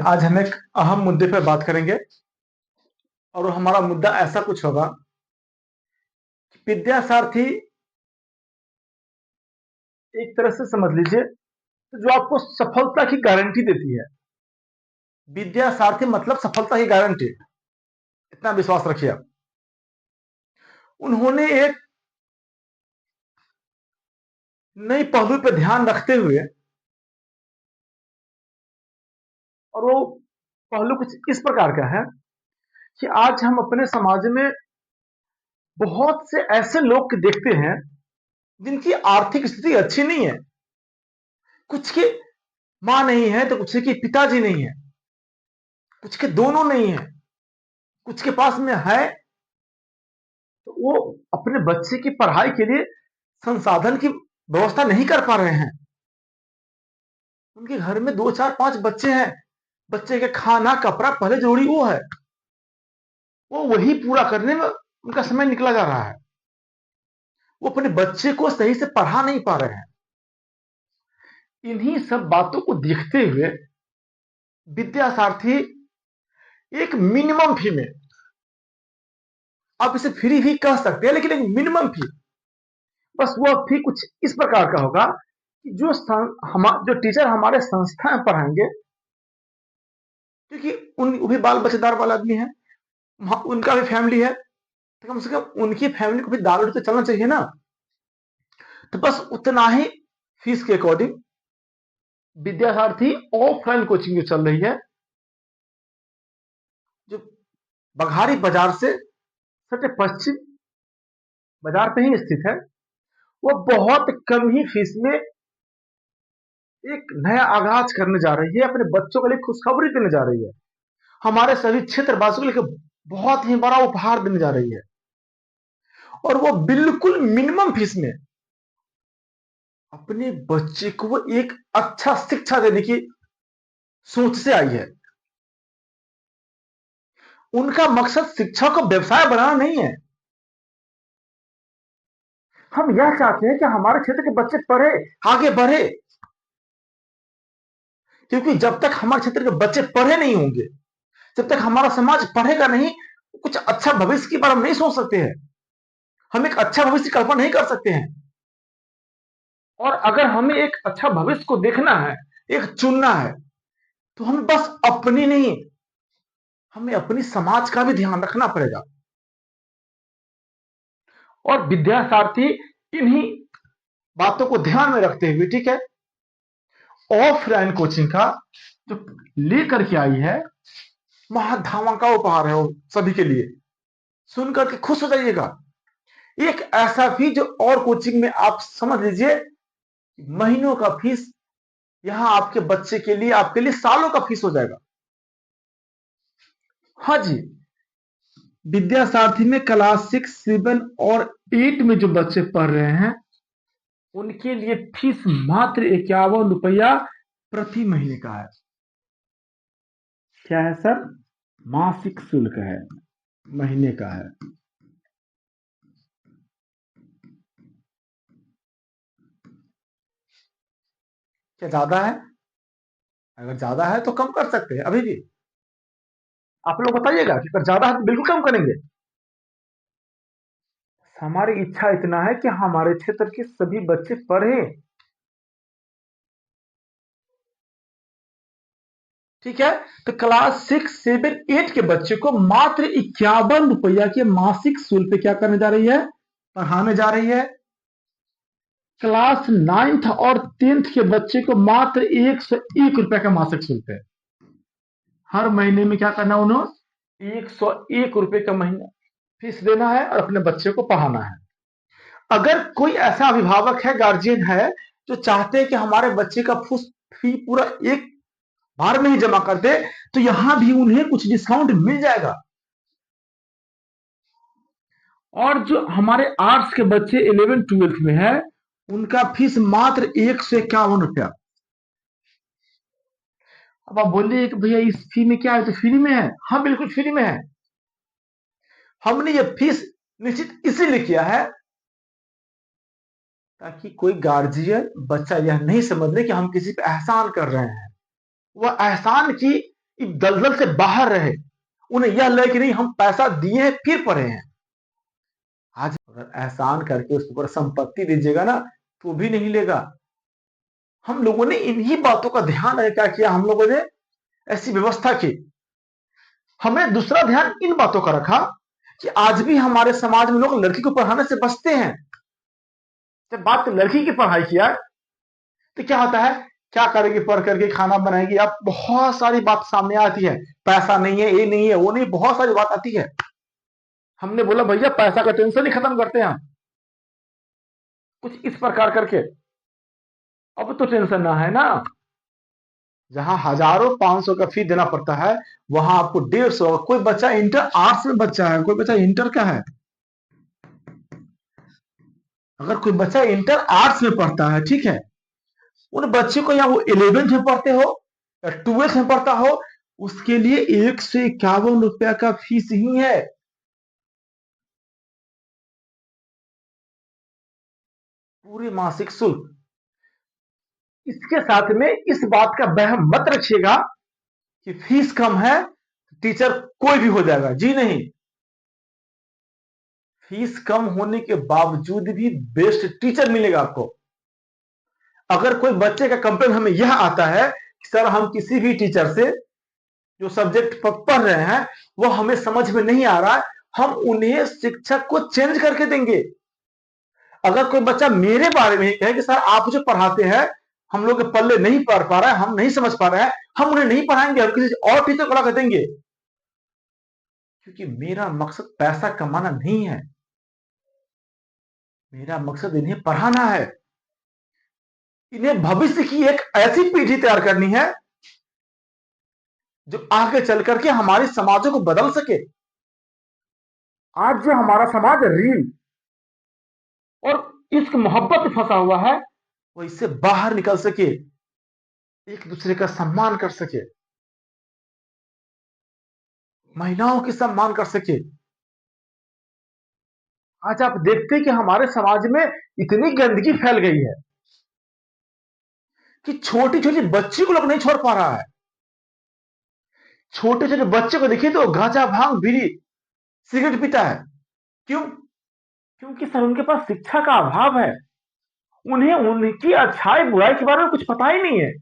आज हम एक अहम मुद्दे पर बात करेंगे और वो हमारा मुद्दा ऐसा कुछ होगा कि विद्यासारथी एक तरह से समझ लीजिए तो जो आपको सफलता की गारंटी देती है। विद्यासारथी मतलब सफलता की गारंटी, इतना विश्वास रखिए आप। उन्होंने एक नई पहलू पर ध्यान रखते हुए, और वो पहलू कुछ इस प्रकार का है कि आज हम अपने समाज में बहुत से ऐसे लोग देखते हैं जिनकी आर्थिक स्थिति अच्छी नहीं है। कुछ की मां नहीं है तो कुछ के पिताजी नहीं है, कुछ के दोनों नहीं है, कुछ के पास में है तो वो अपने बच्चे की पढ़ाई के लिए संसाधन की व्यवस्था नहीं कर पा रहे हैं। उनके घर में 2 4 5 बच्चे हैं, बच्चे के खाना कपड़ा पहले जरूरी वो है, वो वही पूरा करने में उनका समय निकला जा रहा है। वो अपने बच्चे को सही से पढ़ा नहीं पा रहे हैं। इन्हीं सब बातों को देखते हुए विद्यासारथी एक मिनिमम फी में, आप इसे फ्री भी कह सकते हैं लेकिन एक मिनिमम फी, बस वह फी कुछ इस प्रकार का होगा कि जो टीचर हमारे संस्था में पढ़ाएंगे, क्योंकि वो भी बाल बच्चेदार वाला आदमी है, उनका भी फैमिली है, तो कम से कम उनकी फैमिली को भी दाल रोटी तो चलना चाहिए ना। तो बस उतना ही फीस के अकॉर्डिंग विद्यार्थी ऑफलाइन कोचिंग जो चल रही है, जो बघारी बाजार से सटे पश्चिम बाजार पे ही स्थित है, वो बहुत कम ही फीस में एक नया आगाज करने जा रही है, अपने बच्चों के लिए खुशखबरी देने जा रही है, हमारे सभी क्षेत्रवासियों के लिए बहुत ही बड़ा उपहार देने जा रही है। और वो बिल्कुल मिनिमम फीस में अपने बच्चे को वो एक अच्छा शिक्षा देने की सोच से आई है। उनका मकसद शिक्षा को व्यवसाय बनाना नहीं है। हम यह चाहते हैं कि हमारे क्षेत्र के बच्चे पढ़े, आगे बढ़े, क्योंकि जब तक हमारे क्षेत्र के बच्चे पढ़े नहीं होंगे, जब तक हमारा समाज पढ़ेगा नहीं, कुछ अच्छा भविष्य की बारे में नहीं सोच सकते हैं, हम एक अच्छा भविष्य की कल्पना नहीं कर सकते हैं। और अगर हमें एक अच्छा भविष्य को देखना है, एक चुनना है, तो हमें बस अपनी नहीं, हमें अपनी समाज का भी ध्यान रखना पड़ेगा। और विद्यासारथी इन्हीं बातों को ध्यान में रखते हुए, ठीक है, ऑफलाइन कोचिंग का जो लेकर के आई है, महाधामा का उपहार है वो सभी के लिए। सुनकर के खुश हो जाइएगा। एक ऐसा फीस जो और कोचिंग में आप समझ लीजिए महीनों का फीस, यहां आपके बच्चे के लिए, आपके लिए सालों का फीस हो जाएगा। हाँ जी, विद्यासारथी में क्लास 6, 7 और 8 में जो बच्चे पढ़ रहे हैं उनके लिए फीस मात्र 51 रुपया प्रति महीने का है। क्या है सर? मासिक शुल्क है, महीने का है। क्या ज्यादा है? अगर ज्यादा है तो कम कर सकते हैं अभी भी। आप लोग बताइएगा कि अगर ज्यादा है तो बिल्कुल कम करेंगे। हमारी इच्छा इतना है कि हमारे क्षेत्र के सभी बच्चे पढ़े, ठीक है। तो क्लास 6, 7, 8 के बच्चे को मात्र 51 रुपया के मासिक शुल्क पे क्या करने जा रही है? पढ़ाने जा रही है। क्लास 9th और 10th के बच्चे को मात्र 101 रुपया का मासिक शुल्क है। हर महीने में क्या करना उन्होंने? 101 रुपए का महीना फीस देना है और अपने बच्चे को पढ़ाना है। अगर कोई ऐसा अभिभावक है, गार्जियन है, जो चाहते हैं कि हमारे बच्चे का फी पूरा एक बार में ही जमा कर दे, तो यहां भी उन्हें कुछ डिस्काउंट मिल जाएगा। और जो हमारे आर्ट्स के बच्चे 11 12 में है, उनका फीस मात्र 151 रुपया। अब आप बोलिए कि भैया इस फी में क्या है? तो फ्री में है। हाँ, बिल्कुल फ्री में है। हमने ये फीस निश्चित इसीलिए किया है ताकि कोई गार्जियन, बच्चा यह नहीं समझ ले कि हम किसी पे एहसान कर रहे हैं। वह एहसान की दलदल से बाहर रहे, उन्हें यह लगे कि नहीं हम पैसा दिए हैं फिर पढ़े हैं। आज अगर एहसान करके उसके ऊपर संपत्ति दीजिएगा ना तो भी नहीं लेगा। हम लोगों ने इन्हीं बातों का ध्यान रखा, क्या किया हम लोगों ने, ऐसी व्यवस्था की। हमने दूसरा ध्यान इन बातों का रखा कि आज भी हमारे समाज में लोग लड़की को पढ़ाने से बचते हैं। जब बात लड़की की पढ़ाई किया तो क्या होता है, क्या करेगी पढ़ करके, खाना बनाएगी, अब बहुत सारी बात सामने आती है, पैसा नहीं है, ये नहीं है, वो नहीं, बहुत सारी बात आती है। हमने बोला भैया पैसा का टेंशन ही खत्म करते हैं, कुछ इस प्रकार करके। अब तो टेंशन ना है ना, जहां हजारों 500 का फी देना पड़ता है वहां आपको 150। कोई बच्चा इंटर आर्ट्स में बच्चा है, कोई बच्चा इंटर का है, अगर कोई बच्चा इंटर आर्ट्स में पढ़ता है, ठीक है, उन बच्चे को या वो 11th में पढ़ते हो या 12th में पढ़ता हो, उसके लिए 151 रुपया का फीस ही है। पूरी मासिक शुल्क। इसके साथ में इस बात का वहम मत रखिएगा कि फीस कम है टीचर कोई भी हो जाएगा, जी नहीं। फीस कम होने के बावजूद भी बेस्ट टीचर मिलेगा आपको। अगर कोई बच्चे का कंप्लेन हमें यह आता है कि सर हम किसी भी टीचर से जो सब्जेक्ट पढ़ रहे हैं वो हमें समझ में नहीं आ रहा है, हम उन्हें शिक्षक को चेंज करके देंगे। अगर कोई बच्चा मेरे बारे में कहे कि सर आप जो पढ़ाते हैं हम लोग के पल्ले नहीं पढ़ पा रहा है, हम नहीं समझ पा रहे हैं, हम उन्हें नहीं पढ़ाएंगे, हम किसी और टीचर को लगा देंगे, क्योंकि मेरा मकसद पैसा कमाना नहीं है, मेरा मकसद इन्हें पढ़ाना है। इन्हें भविष्य की एक ऐसी पीढ़ी तैयार करनी है जो आगे चल करके हमारे समाजों को बदल सके। आज जो हमारा समाज रील और इश्क मोहब्बत में फंसा हुआ है वो इससे बाहर निकल सके, एक दूसरे का सम्मान कर सके, महिलाओं की सम्मान कर सके। आज आप देखते हैं कि हमारे समाज में इतनी गंदगी फैल गई है कि छोटी छोटी बच्ची को लोग नहीं छोड़ पा रहा है। छोटे छोटे बच्चे को देखिए तो गांजा भांग बीड़ी सिगरेट पीता है। क्यों? क्योंकि सर उनके पास शिक्षा का अभाव है, उन्हें उनकी अच्छाई बुराई के बारे में कुछ पता ही नहीं है।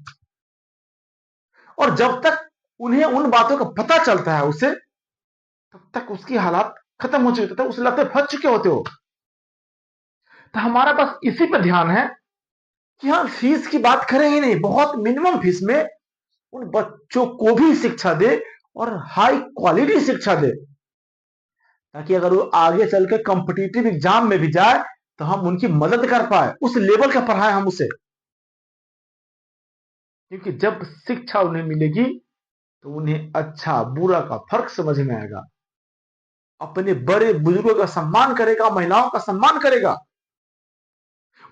और जब तक उन्हें उन बातों का पता चलता है उसे, तब तक उसकी हालात खत्म हो चुके, तब उसे लगता है फंस चुके होते हो। तो हमारा बस इसी पर ध्यान है कि हम फीस की बात करें ही नहीं, बहुत मिनिमम फीस में उन बच्चों को भी शिक्षा दे और हाई क्वालिटी शिक्षा दे, ताकि अगर वो आगे चलकर कॉम्पिटिटिव एग्जाम में भी जाए तो हम उनकी मदद कर पाए, उस लेवल का पढ़ाए हम उसे। क्योंकि जब शिक्षा उन्हें मिलेगी तो उन्हें अच्छा बुरा का फर्क समझ में आएगा, अपने बड़े बुजुर्गों का सम्मान करेगा, महिलाओं का सम्मान करेगा,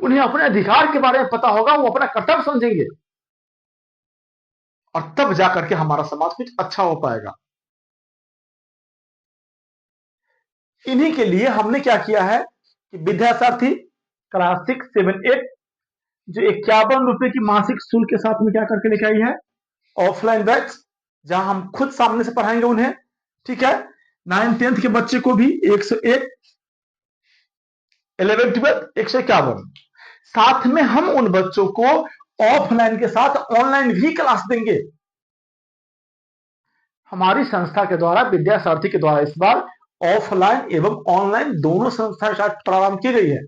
उन्हें अपने अधिकार के बारे में पता होगा, वो अपना कर्तव्य समझेंगे, और तब जाकर के हमारा समाज कुछ अच्छा हो पाएगा। इन्हीं के लिए हमने क्या किया है कि विद्यासारथी क्लास 6, 7, 8 जो 51 रुपए की मासिक शुल्क के साथ में क्या करके लेके आई है, ऑफलाइन बैच, जहां हम खुद सामने से पढ़ाएंगे उन्हें, ठीक है। 9th 10th के बच्चे को भी 101, 11 12 151। साथ में हम उन बच्चों को ऑफलाइन के साथ ऑनलाइन भी क्लास देंगे। हमारी संस्था के द्वारा, विद्यासारथी के द्वारा इस बार ऑफलाइन एवं ऑनलाइन दोनों संस्था के साथ प्रारंभ की गई है।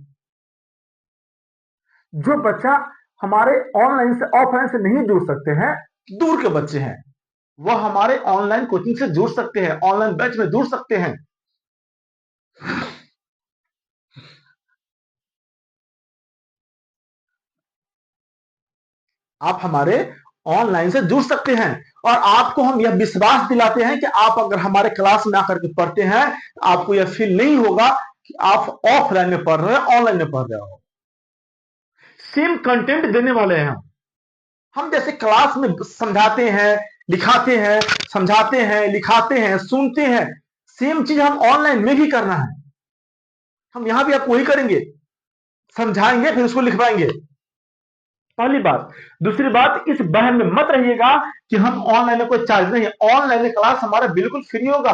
जो बच्चा हमारे ऑनलाइन से ऑफलाइन से नहीं जुड़ सकते हैं, दूर के बच्चे हैं, वह हमारे ऑनलाइन कोचिंग से जुड़ सकते हैं, ऑनलाइन बैच में जुड़ सकते हैं। आप हमारे ऑनलाइन से जुड़ सकते हैं और आपको हम यह विश्वास दिलाते हैं कि आप अगर हमारे क्लास में आकर के पढ़ते हैं, आपको यह फील नहीं होगा कि आप ऑफलाइन में पढ़ रहे हो, ऑनलाइन में पढ़ रहे हो। सेम कंटेंट देने वाले हैं हम जैसे क्लास में समझाते हैं, लिखाते हैं, समझाते हैं, लिखाते हैं, सुनते हैं, सेम चीज हम ऑनलाइन में भी करना है। हम यहां भी आपको वही करेंगे, समझाएंगे फिर उसको लिखवाएंगे। पहली बात। दूसरी बात, इस बहम में मत रहिएगा कि हम ऑनलाइन में कोई चार्ज नहीं है। ऑनलाइन क्लास हमारा बिल्कुल फ्री होगा।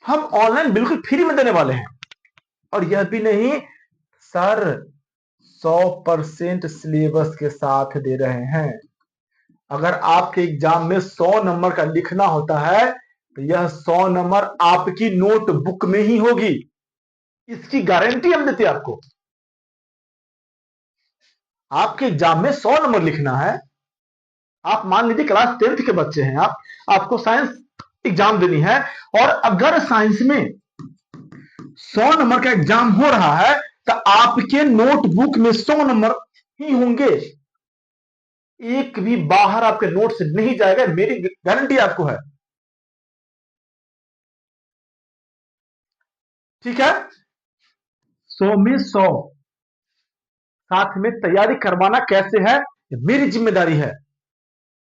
हम ऑनलाइन बिल्कुल फ्री में देने वाले हैं। और यह भी नहीं सर, 100% सिलेबस के साथ दे रहे हैं। अगर आपके एग्जाम में 100 नंबर का लिखना होता है तो यह 100 नंबर आपकी नोटबुक में ही होगी। इसकी गारंटी हम देते हैं आपको। आपके एग्जाम में 100 नंबर लिखना है। आप मान लीजिए क्लास 10th के बच्चे हैं, आपको साइंस एग्जाम देनी है, और अगर साइंस में 100 नंबर का एग्जाम हो रहा है तो आपके नोटबुक में 100 नंबर ही होंगे। एक भी बाहर आपके नोट से नहीं जाएगा, मेरी गारंटी आपको है। ठीक है, 100 में 100 साथ में तैयारी करवाना कैसे है, मेरी जिम्मेदारी है।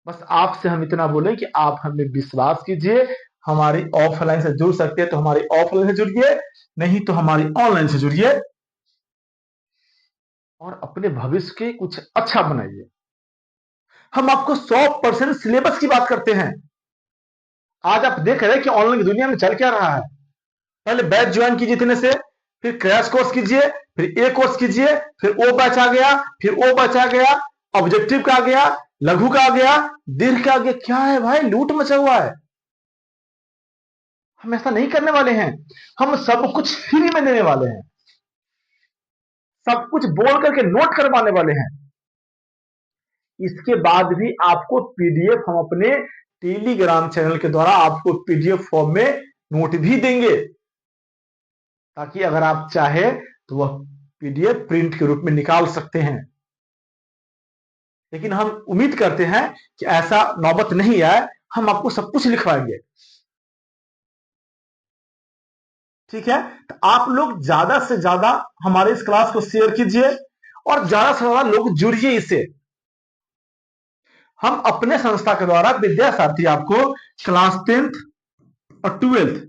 बस आपसे हम इतना बोले कि आप हमें विश्वास कीजिए। हमारी ऑफलाइन से जुड़ सकते हैं तो हमारी ऑफलाइन से जुड़िए, नहीं तो हमारी ऑनलाइन से जुड़िए और अपने भविष्य के कुछ अच्छा बनाइए। हम आपको 100% सिलेबस की बात करते हैं। आज आप देख रहे हैं कि ऑनलाइन की दुनिया में चल क्या रहा है। पहले बैच ज्वाइन कीजिए इतने से, फिर क्रैश कोर्स कीजिए, फिर ए कोर्स कीजिए, फिर ओ बैच आ गया, फिर ओ बैच आ गया, ऑब्जेक्टिव का आ गया, लघु का आ गया, दीर्घ का आ गया। क्या है भाई, लूट मचा हुआ है। हम ऐसा नहीं करने वाले हैं। हम सब कुछ फ्री में देने वाले हैं। सब कुछ बोल करके नोट करवाने वाले हैं। इसके बाद भी आपको पीडीएफ हम अपने टेलीग्राम चैनल के द्वारा आपको पीडीएफ फॉर्म में नोट भी देंगे, ताकि अगर आप चाहे तो वह पीडीएफ प्रिंट के रूप में निकाल सकते हैं। लेकिन हम उम्मीद करते हैं कि ऐसा नौबत नहीं आए। हम आपको सब कुछ लिखवाएंगे। ठीक है, तो आप लोग ज्यादा से ज्यादा हमारे इस क्लास को शेयर कीजिए और ज्यादा से ज्यादा लोग जुड़िए इससे। हम अपने संस्था के द्वारा विद्या साथी आपको क्लास 10th और 12th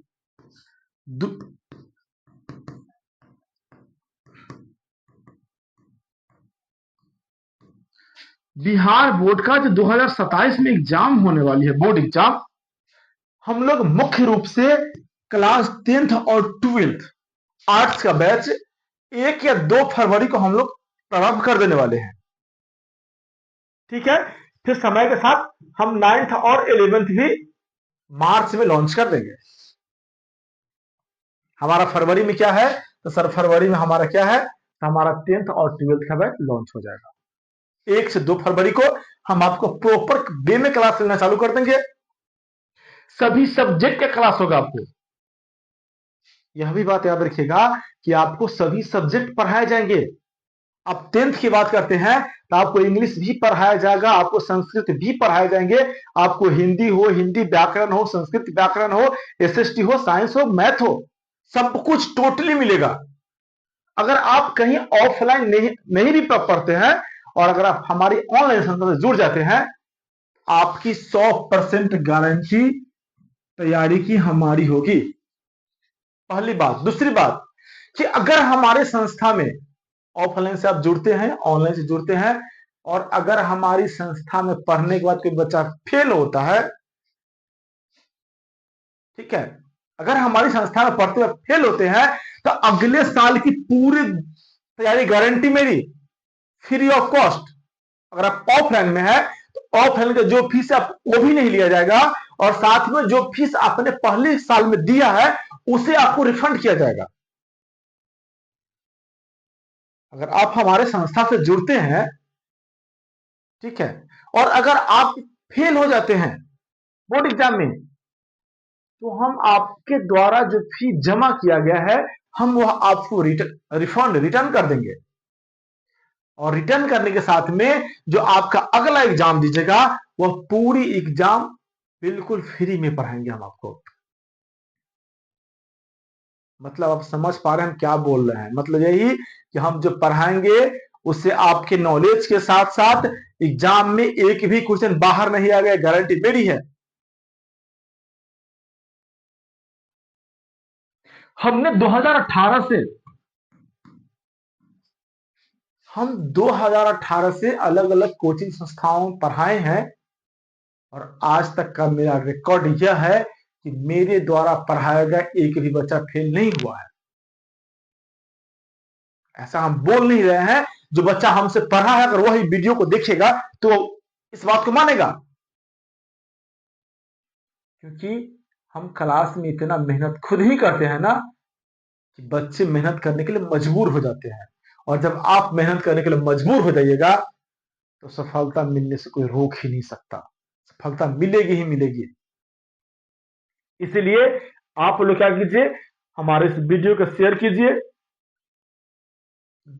बिहार बोर्ड का जो 2027 में एग्जाम होने वाली है, बोर्ड एग्जाम, हम लोग मुख्य रूप से क्लास 10th और 12th आर्ट्स का बैच 1 या 2 फरवरी को हम लोग प्रारंभ कर देने वाले हैं। ठीक है, फिर समय के साथ हम 9th और 11th भी मार्च में लॉन्च कर देंगे। हमारा फरवरी में क्या है, तो सर फरवरी में हमारा क्या है, तो हमारा 10th और 12th का बैच लॉन्च हो जाएगा। 1 से 2 फरवरी को हम आपको प्रॉपर वे में क्लास लेना चालू कर देंगे। सभी सब्जेक्ट का क्लास होगा आपको। यह भी बात याद रखिएगा कि आपको सभी सब्जेक्ट पढ़ाए जाएंगे। अब 10th की बात करते हैं तो आपको इंग्लिश भी पढ़ाया जाएगा, आपको संस्कृत भी पढ़ाए जाएंगे, आपको हिंदी हो, हिंदी व्याकरण हो, संस्कृत व्याकरण हो, एसएसटी हो, साइंस हो, मैथ हो, सब कुछ टोटली मिलेगा। अगर आप कहीं ऑफलाइन नहीं भी पढ़ते हैं और अगर आप हमारी ऑनलाइन संस्था से जुड़ जाते हैं, आपकी 100% गारंटी तैयारी की हमारी होगी। पहली बात। दूसरी बात कि अगर हमारे संस्था में ऑफलाइन से आप जुड़ते हैं, ऑनलाइन से जुड़ते हैं, और अगर हमारी संस्था में पढ़ने के बाद कोई बच्चा फेल होता है, ठीक है, अगर हमारी संस्था में पढ़ते हुए फेल होते हैं तो अगले साल की पूरी तैयारी गारंटी मेरी, फ्री ऑफ कॉस्ट। अगर आप ऑफलाइन में है तो ऑफलाइन का जो फीस है वो भी नहीं लिया जाएगा, और साथ में जो फीस आपने पहले साल में दिया है उसे आपको रिफंड किया जाएगा। अगर आप हमारे संस्था से जुड़ते हैं, ठीक है, और अगर आप फेल हो जाते हैं बोर्ड एग्जाम में, तो हम आपके द्वारा जो फी जमा किया गया है हम वह आपको रिटर्न कर देंगे। और रिटर्न करने के साथ में जो आपका अगला एग्जाम दीजिएगा वह पूरी एग्जाम बिल्कुल फ्री में पढ़ाएंगे हम आपको। मतलब आप समझ पा रहे हैं हम क्या बोल रहे हैं। मतलब यही कि हम जो पढ़ाएंगे उससे आपके नॉलेज के साथ साथ एग्जाम में एक भी क्वेश्चन बाहर नहीं आ गया, गारंटी मेरी है। हमने 2018 से हम 2018 से अलग अलग कोचिंग संस्थाओं में पढ़ाए हैं और आज तक का मेरा रिकॉर्ड यह है कि मेरे द्वारा पढ़ाया गया एक भी बच्चा फेल नहीं हुआ है। ऐसा हम बोल नहीं रहे हैं। जो बच्चा हमसे पढ़ा है अगर वही वीडियो को देखेगा तो इस बात को मानेगा, क्योंकि हम क्लास में इतना मेहनत खुद ही करते हैं ना कि बच्चे मेहनत करने के लिए मजबूर हो जाते हैं। और जब आप मेहनत करने के लिए मजबूर हो जाइएगा तो सफलता मिलने से कोई रोक ही नहीं सकता। सफलता मिलेगी ही मिलेगी। इसलिए आप लोग क्या कीजिए, हमारे इस वीडियो को शेयर कीजिए,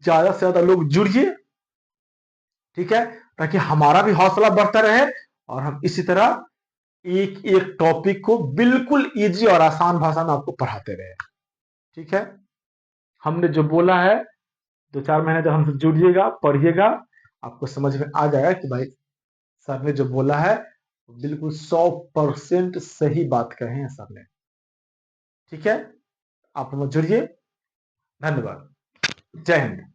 ज्यादा से ज्यादा लोग जुड़िए, ठीक है, ताकि हमारा भी हौसला बढ़ता रहे और हम इसी तरह एक एक टॉपिक को बिल्कुल इजी और आसान भाषा में आपको पढ़ाते रहे। ठीक है, हमने जो बोला है 2-4 महीने जब हमसे जुड़िएगा, पढ़िएगा, आपको समझ में आ जाएगा कि भाई सर ने जो बोला है बिल्कुल 100% सही बात कहे हैं सर ने। ठीक है, आप हम जुड़िए। धन्यवाद। जय हिंद।